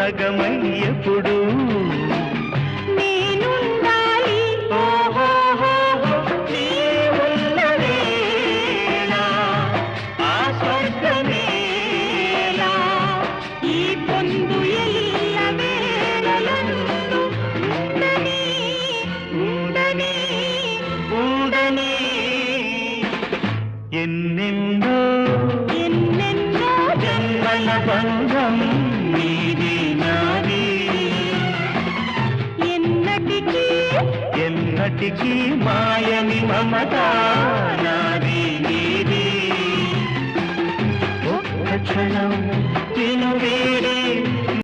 సగమై ఎప్పుడు నేనుండాలి నీ ఉన్న వేళ ఆ స్వర్గమేలా ఈ పొందు ఎల్ల వేళలందు ఉండని ఉండని ఉండని ఎన్నెన్నో ఎన్నెన్నో జన్మల బంధం నీది నాది ఎన్నటికీ ఎన్నటికీ మాయని మమత